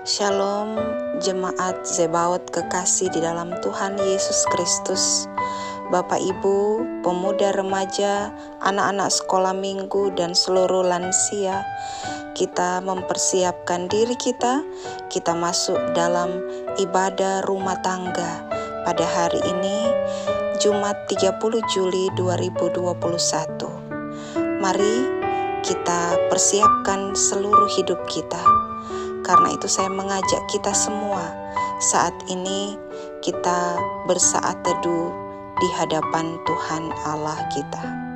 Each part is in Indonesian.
Shalom, jemaat Zebaot kekasih di dalam Tuhan Yesus Kristus. Bapak Ibu, pemuda remaja, anak-anak sekolah minggu, dan seluruh lansia, kita mempersiapkan diri kita masuk dalam ibadah rumah tangga pada hari ini, Jumat 30 Juli 2021. Mari kita persiapkan seluruh hidup kita. Karena itu saya mengajak kita semua saat ini kita bersaat teduh di hadapan Tuhan Allah kita.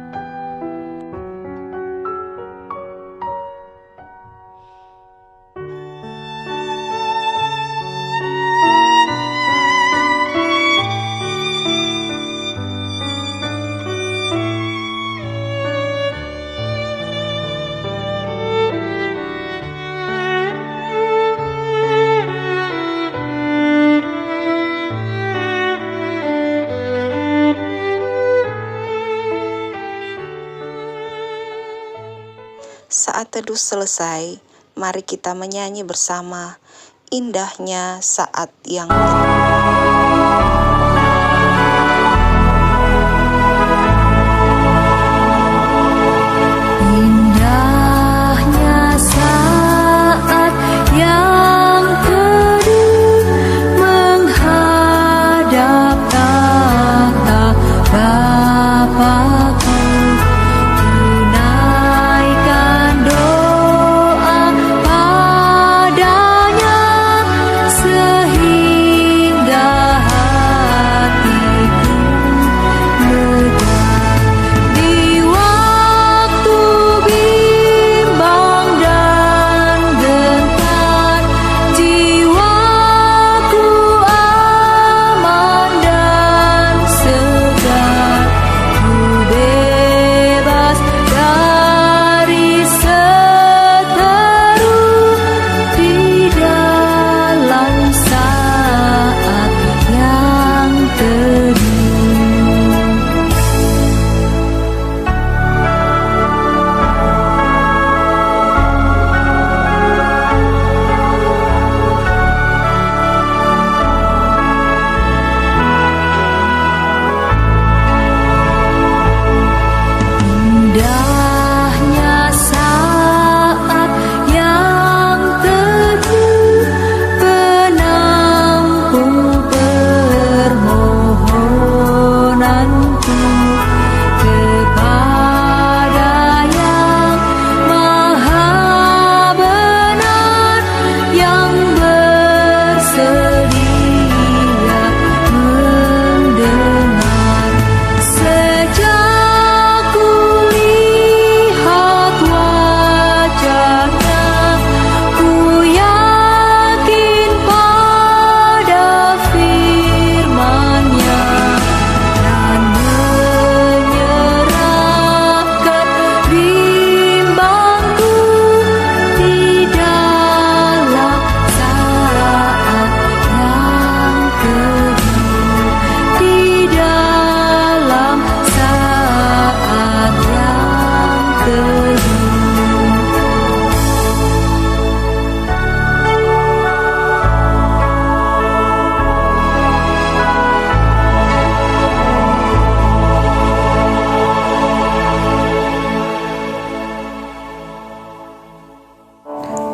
Saat teduh selesai, mari kita menyanyi bersama indahnya saat yang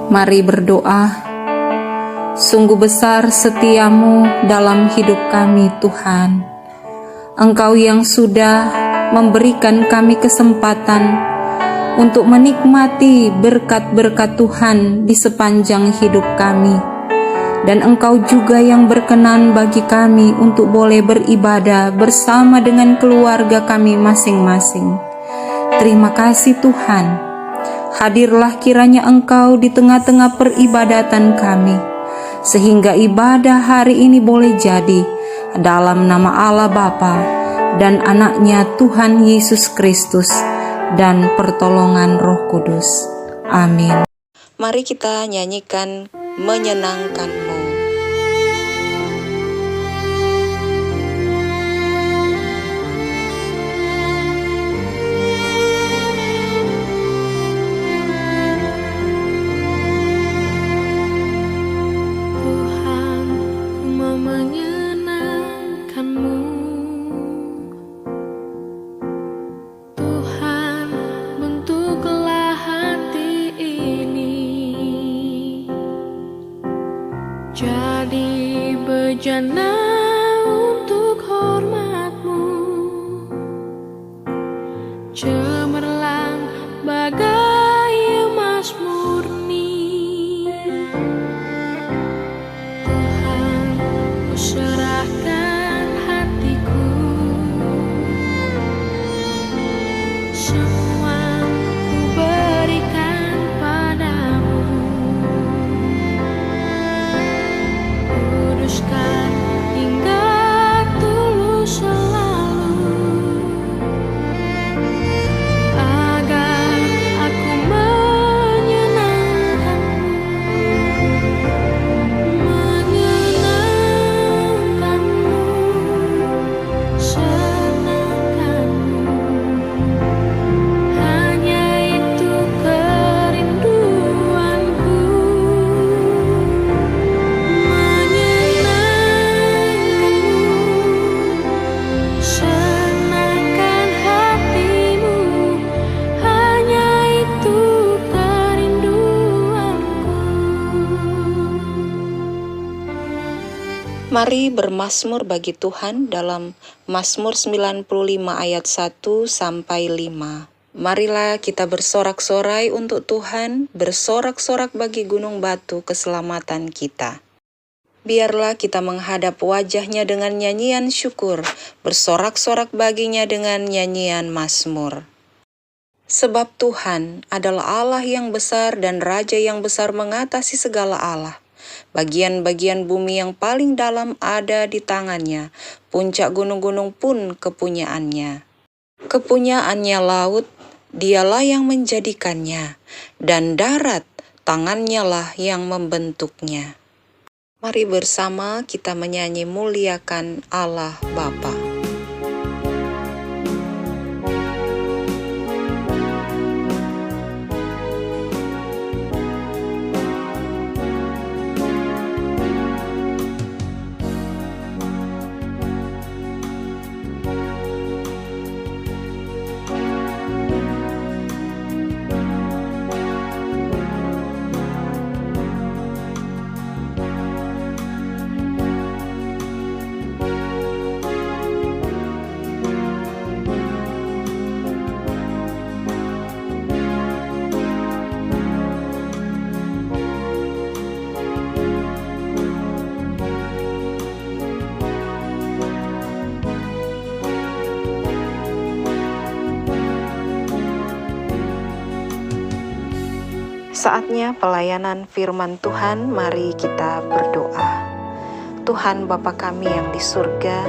Mari berdoa. Sungguh besar setiamu dalam hidup kami, Tuhan. Engkau yang sudah memberikan kami kesempatan untuk menikmati berkat-berkat Tuhan di sepanjang hidup kami. Dan Engkau juga yang berkenan bagi kami untuk boleh beribadah bersama dengan keluarga kami masing-masing. Terima kasih Tuhan. Hadirlah kiranya Engkau di tengah-tengah peribadatan kami, sehingga ibadah hari ini boleh jadi dalam nama Allah Bapa dan Anaknya Tuhan Yesus Kristus dan pertolongan Roh Kudus. Amin. Mari kita nyanyikan menyenangkan-Mu. Mari bermazmur bagi Tuhan dalam Mazmur 95 ayat 1 sampai 5. Marilah kita bersorak-sorai untuk Tuhan, bersorak-sorak bagi gunung batu keselamatan kita. Biarlah kita menghadap wajahnya dengan nyanyian syukur, bersorak-sorak baginya dengan nyanyian mazmur. Sebab Tuhan adalah Allah yang besar dan Raja yang besar mengatasi segala Allah. Bagian-bagian bumi yang paling dalam ada di tangannya, puncak gunung-gunung pun kepunyaannya. Kepunyaannya laut, dialah yang menjadikannya, dan darat, tangannya lah yang membentuknya. Mari bersama kita menyanyi muliakan Allah Bapa. Saatnya pelayanan firman Tuhan, mari kita berdoa. Tuhan Bapa kami yang di surga,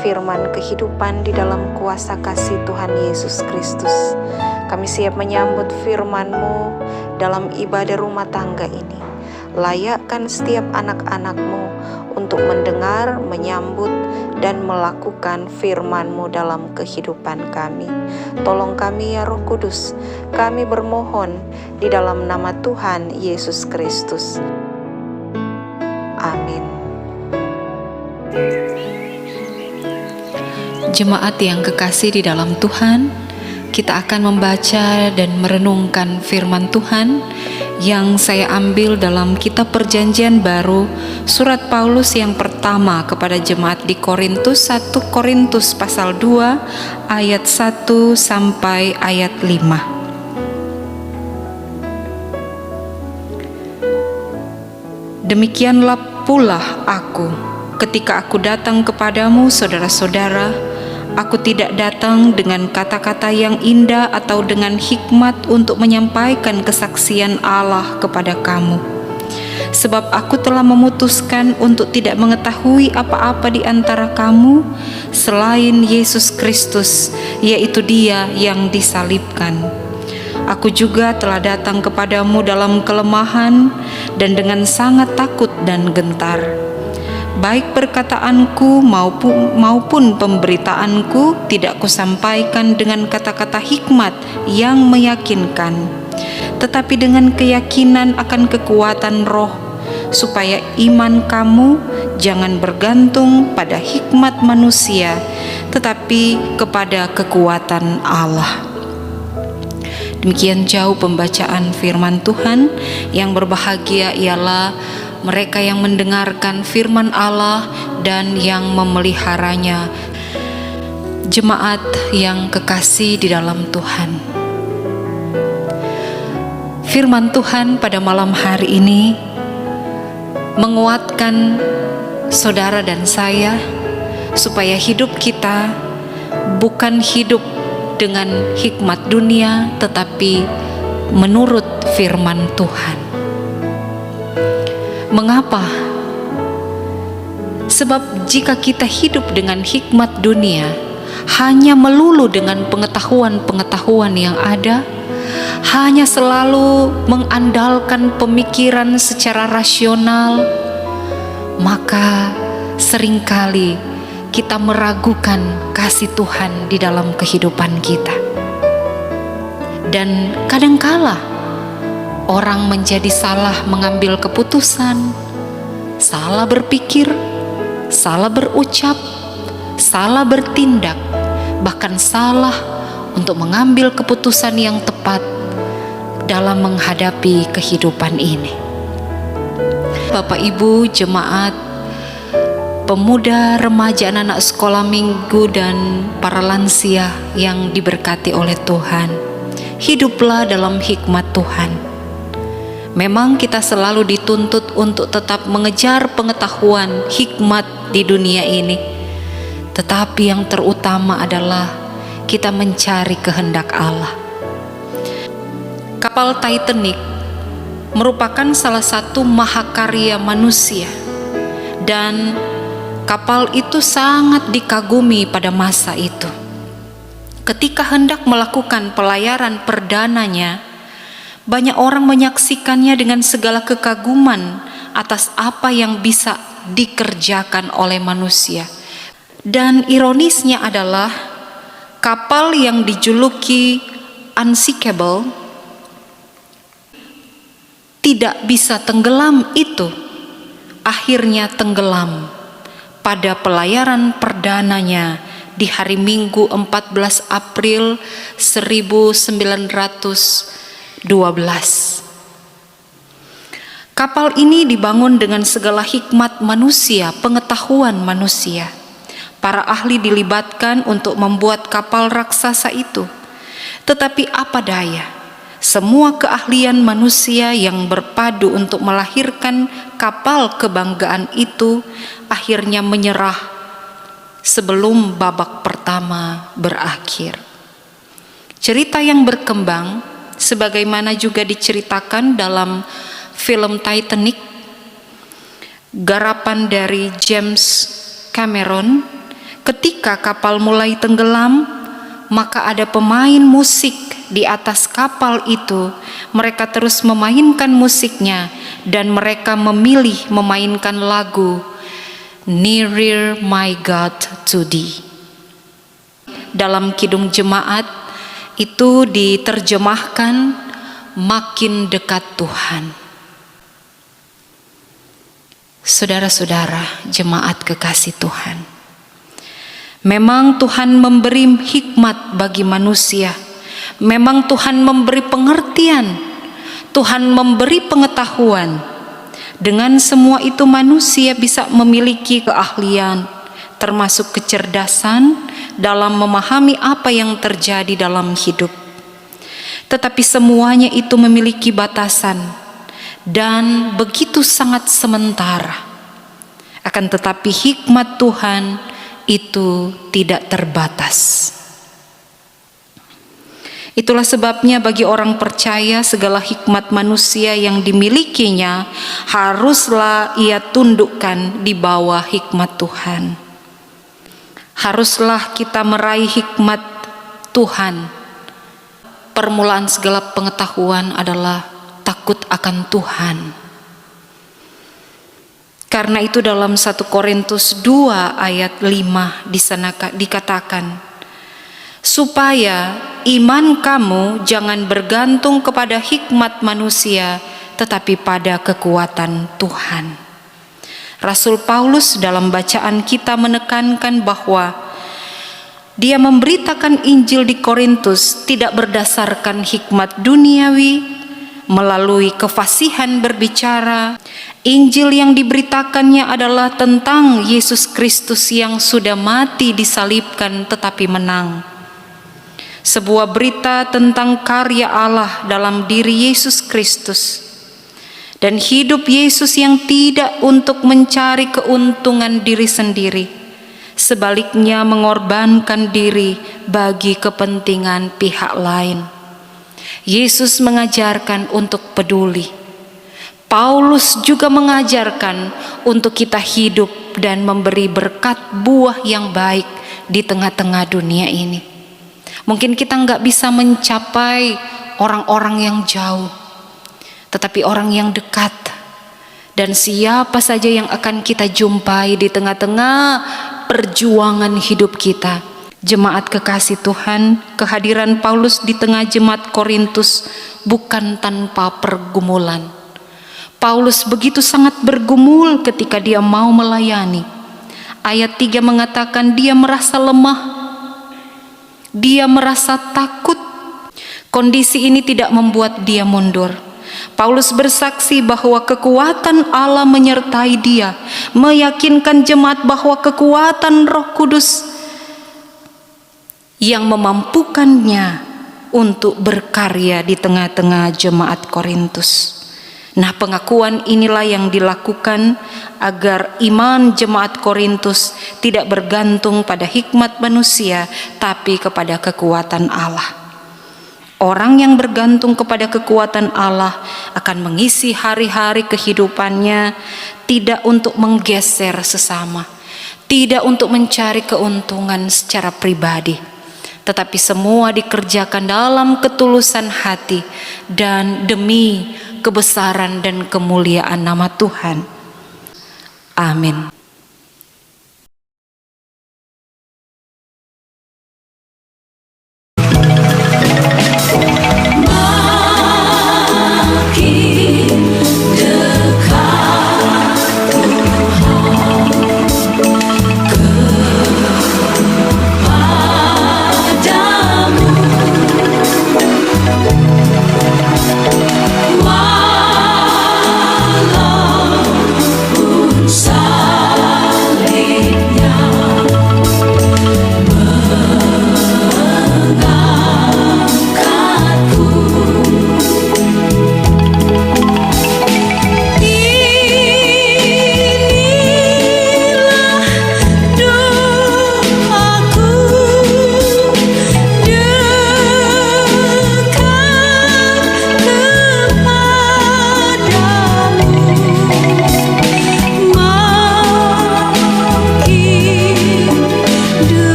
firman kehidupan di dalam kuasa kasih Tuhan Yesus Kristus. Kami siap menyambut firman-Mu dalam ibadah rumah tangga ini. Layakkan setiap anak-anak-Mu untuk mendengar, menyambut, dan melakukan firman-Mu dalam kehidupan kami. Tolong kami ya Roh Kudus, kami bermohon di dalam nama Tuhan Yesus Kristus. Amin. Jemaat yang kekasih di dalam Tuhan, kita akan membaca dan merenungkan firman Tuhan yang saya ambil dalam kitab Perjanjian Baru, surat Paulus yang pertama kepada jemaat di Korintus, 1 Korintus pasal 2 ayat 1 sampai ayat 5. Demikianlah pula aku, ketika aku datang kepadamu saudara-saudara, aku tidak datang dengan kata-kata yang indah atau dengan hikmat untuk menyampaikan kesaksian Allah kepada kamu. Sebab aku telah memutuskan untuk tidak mengetahui apa-apa di antara kamu selain Yesus Kristus, yaitu Dia yang disalibkan. Aku juga telah datang kepadamu dalam kelemahan dan dengan sangat takut dan gentar. Baik perkataanku maupun pemberitaanku tidak kusampaikan dengan kata-kata hikmat yang meyakinkan, tetapi dengan keyakinan akan kekuatan roh, supaya iman kamu jangan bergantung pada hikmat manusia, tetapi kepada kekuatan Allah. Demikian jauh pembacaan firman Tuhan. Yang berbahagia ialah mereka yang mendengarkan firman Allah dan yang memeliharanya. Jemaat yang kekasih di dalam Tuhan, firman Tuhan pada malam hari ini menguatkan saudara dan saya supaya hidup kita bukan hidup dengan hikmat dunia, tetapi menurut firman Tuhan. Mengapa? Sebab jika kita hidup dengan hikmat dunia, hanya melulu dengan pengetahuan-pengetahuan yang ada, hanya selalu mengandalkan pemikiran secara rasional, maka seringkali kita meragukan kasih Tuhan di dalam kehidupan kita. Dan kadangkala orang menjadi salah mengambil keputusan, salah berpikir, salah berucap, salah bertindak, bahkan salah untuk mengambil keputusan yang tepat dalam menghadapi kehidupan ini. Bapak Ibu jemaat, pemuda, remaja, anak-anak sekolah minggu, dan para lansia yang diberkati oleh Tuhan. Hiduplah dalam hikmat Tuhan. Memang kita selalu dituntut untuk tetap mengejar pengetahuan, hikmat di dunia ini. Tetapi yang terutama adalah kita mencari kehendak Allah. Kapal Titanic merupakan salah satu mahakarya manusia, dan kapal itu sangat dikagumi pada masa itu. Ketika hendak melakukan pelayaran perdananya, banyak orang menyaksikannya dengan segala kekaguman atas apa yang bisa dikerjakan oleh manusia. Dan ironisnya adalah kapal yang dijuluki unsinkable, tidak bisa tenggelam itu, akhirnya tenggelam pada pelayaran perdananya di hari Minggu 14 April 1912. Kapal ini dibangun dengan segala hikmat manusia, pengetahuan manusia. Para ahli dilibatkan untuk membuat kapal raksasa itu. Tetapi apa daya, semua keahlian manusia yang berpadu untuk melahirkan kapal kebanggaan itu akhirnya menyerah sebelum babak pertama berakhir. Cerita yang berkembang sebagaimana juga diceritakan dalam film Titanic, garapan dari James Cameron. Ketika kapal mulai tenggelam, maka ada pemain musik di atas kapal itu. Mereka terus memainkan musiknya, dan mereka memilih memainkan lagu Nearer My God to Thee. Dalam Kidung Jemaat itu diterjemahkan makin dekat Tuhan. Saudara-saudara jemaat kekasih Tuhan, memang Tuhan memberi hikmat bagi manusia. Memang Tuhan memberi pengertian, Tuhan memberi pengetahuan. Dengan semua itu manusia bisa memiliki keahlian, termasuk kecerdasan dalam memahami apa yang terjadi dalam hidup. Tetapi semuanya itu memiliki batasan dan begitu sangat sementara. Akan tetapi hikmat Tuhan itu tidak terbatas. Itulah sebabnya bagi orang percaya segala hikmat manusia yang dimilikinya haruslah ia tundukkan di bawah hikmat Tuhan. Haruslah kita meraih hikmat Tuhan. Permulaan segala pengetahuan adalah takut akan Tuhan. Karena itu dalam 1 Korintus 2 ayat 5 di sana dikatakan, supaya iman kamu jangan bergantung kepada hikmat manusia, tetapi pada kekuatan Tuhan. Rasul Paulus dalam bacaan kita menekankan bahwa dia memberitakan Injil di Korintus tidak berdasarkan hikmat duniawi, melalui kefasihan berbicara. Injil yang diberitakannya adalah tentang Yesus Kristus yang sudah mati disalibkan tetapi menang. Sebuah berita tentang karya Allah dalam diri Yesus Kristus dan hidup Yesus yang tidak untuk mencari keuntungan diri sendiri, sebaliknya mengorbankan diri bagi kepentingan pihak lain. Yesus mengajarkan untuk peduli. Paulus juga mengajarkan untuk kita hidup dan memberi berkat buah yang baik di tengah-tengah dunia ini. Mungkin kita nggak bisa mencapai orang-orang yang jauh, tetapi orang yang dekat. Dan siapa saja yang akan kita jumpai di tengah-tengah perjuangan hidup kita. Jemaat kekasih Tuhan, kehadiran Paulus di tengah jemaat Korintus bukan tanpa pergumulan. Paulus begitu sangat bergumul ketika dia mau melayani. Ayat 3 mengatakan dia merasa lemah, dia merasa takut. Kondisi ini tidak membuat dia mundur. Paulus bersaksi bahwa kekuatan Allah menyertai dia, meyakinkan jemaat bahwa kekuatan Roh Kudus yang memampukannya untuk berkarya di tengah-tengah jemaat Korintus. Nah, pengakuan inilah yang dilakukan agar iman jemaat Korintus tidak bergantung pada hikmat manusia, tapi kepada kekuatan Allah. Orang yang bergantung kepada kekuatan Allah akan mengisi hari-hari kehidupannya tidak untuk menggeser sesama, tidak untuk mencari keuntungan secara pribadi, tetapi semua dikerjakan dalam ketulusan hati dan demi kebesaran dan kemuliaan nama Tuhan. Amin.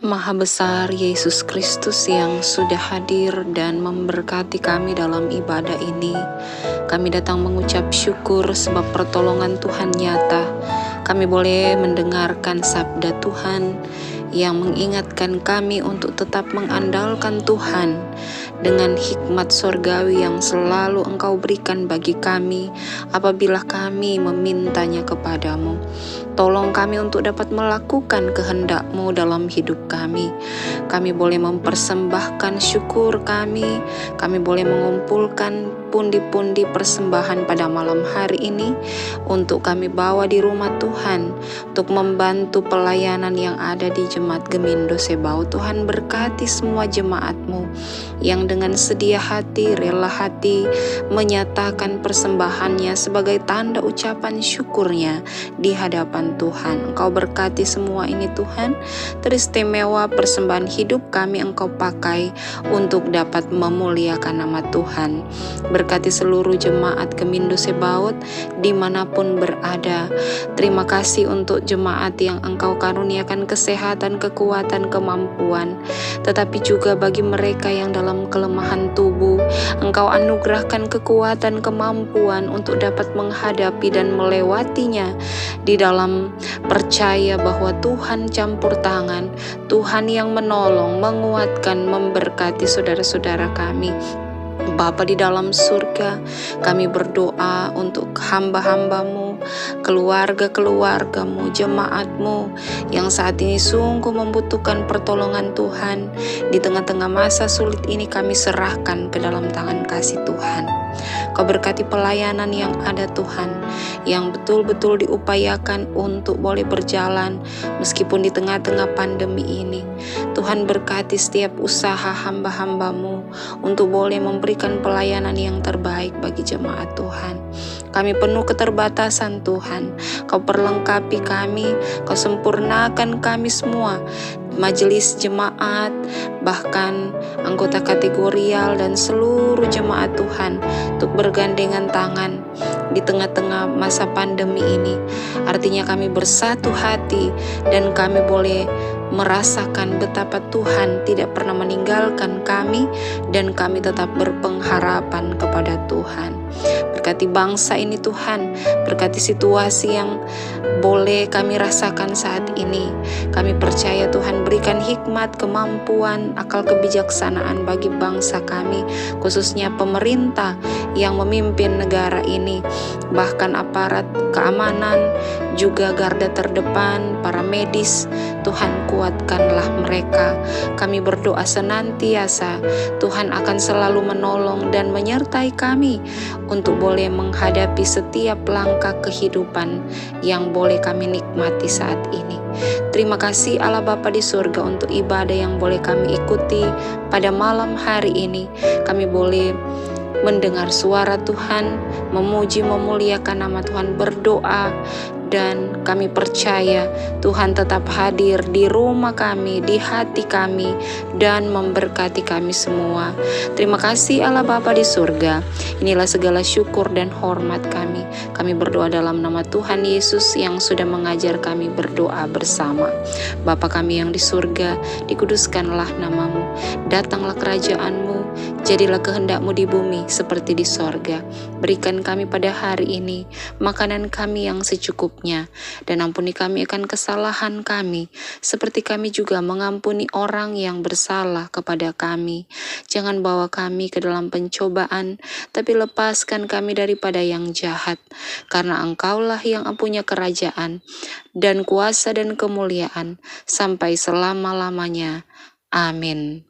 Maha besar Yesus Kristus yang sudah hadir dan memberkati kami dalam ibadah ini. Kami datang mengucap syukur sebab pertolongan Tuhan nyata. Kami boleh mendengarkan sabda Tuhan yang mengingatkan kami untuk tetap mengandalkan Tuhan dengan hikmat sorgawi yang selalu Engkau berikan bagi kami apabila kami memintanya kepadamu. Tolong kami untuk dapat melakukan kehendak-Mu dalam hidup kami. Kami boleh mempersembahkan syukur kami boleh mengumpulkan pundi-pundi persembahan pada malam hari ini untuk kami bawa di rumah Tuhan, untuk membantu pelayanan yang ada di Jemaat Gemindo Sebau. Tuhan berkati semua jemaat-Mu yang dengan sedia hati, rela hati menyatakan persembahannya sebagai tanda ucapan syukurnya di hadapan Tuhan. Engkau berkati semua ini Tuhan, teristimewa persembahan hidup kami Engkau pakai untuk dapat memuliakan nama Tuhan. Berkati seluruh jemaat Gemindo Sebaot dimanapun berada. Terima kasih untuk jemaat yang Engkau karuniakan kesehatan, kekuatan, kemampuan. Tetapi juga bagi mereka yang dalam kelemahan tubuh, Engkau anugerahkan kekuatan, kemampuan untuk dapat menghadapi dan melewatinya di dalam percaya bahwa Tuhan campur tangan, Tuhan yang menolong, menguatkan, memberkati saudara-saudara kami. Bapa di dalam surga, kami berdoa untuk hamba-hamba-Mu, keluarga-keluarga-Mu, jemaat-Mu yang saat ini sungguh membutuhkan pertolongan Tuhan. Di tengah-tengah masa sulit ini kami serahkan ke dalam tangan kasih Tuhan. Kau berkati pelayanan yang ada Tuhan, yang betul-betul diupayakan untuk boleh berjalan meskipun di tengah-tengah pandemi ini. Tuhan berkati setiap usaha hamba-hamba-Mu untuk boleh memberikan pelayanan yang terbaik bagi jemaat Tuhan. Kami penuh keterbatasan Tuhan. Kau perlengkapi kami, Kau sempurnakan kami semua, majelis jemaat, bahkan anggota kategorial dan seluruh jemaat Tuhan, untuk bergandengan tangan di tengah-tengah masa pandemi ini. Artinya kami bersatu hati dan kami boleh merasakan betapa Tuhan tidak pernah meninggalkan kami dan kami tetap berpengharapan kepada Tuhan. Berkati bangsa ini Tuhan, berkati situasi yang boleh kami rasakan saat ini. Kami percaya Tuhan berikan hikmat, kemampuan, akal kebijaksanaan bagi bangsa kami, khususnya pemerintah yang memimpin negara ini, bahkan aparat keamanan, juga garda terdepan, para medis. Tuhan kuatkanlah mereka. Kami berdoa senantiasa Tuhan akan selalu menolong dan menyertai kami untuk boleh menghadapi setiap langkah kehidupan yang boleh kami nikmati saat ini. Terima kasih Allah Bapa di surga untuk ibadah yang boleh kami ikuti pada malam hari ini. Kami boleh mendengar suara Tuhan, memuji memuliakan nama Tuhan, berdoa, dan kami percaya Tuhan tetap hadir di rumah kami, di hati kami, dan memberkati kami semua. Terima kasih Allah Bapa di surga. Inilah segala syukur dan hormat kami. Kami berdoa dalam nama Tuhan Yesus yang sudah mengajar kami berdoa bersama. Bapa kami yang di surga, dikuduskanlah namamu. Datanglah kerajaan-Mu, jadilah kehendak-Mu di bumi seperti di sorga. Berikan kami pada hari ini makanan kami yang secukupnya, dan ampuni kami akan kesalahan kami, seperti kami juga mengampuni orang yang bersalah kepada kami. Jangan bawa kami ke dalam pencobaan, tapi lepaskan kami daripada yang jahat, karena Engkaulah yang punya kerajaan, dan kuasa dan kemuliaan, sampai selama-lamanya. Amin.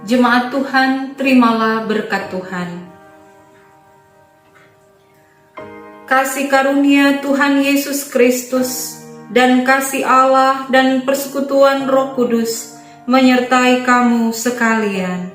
Jemaat Tuhan, terimalah berkat Tuhan. Kasih karunia Tuhan Yesus Kristus dan kasih Allah dan persekutuan Roh Kudus menyertai kamu sekalian.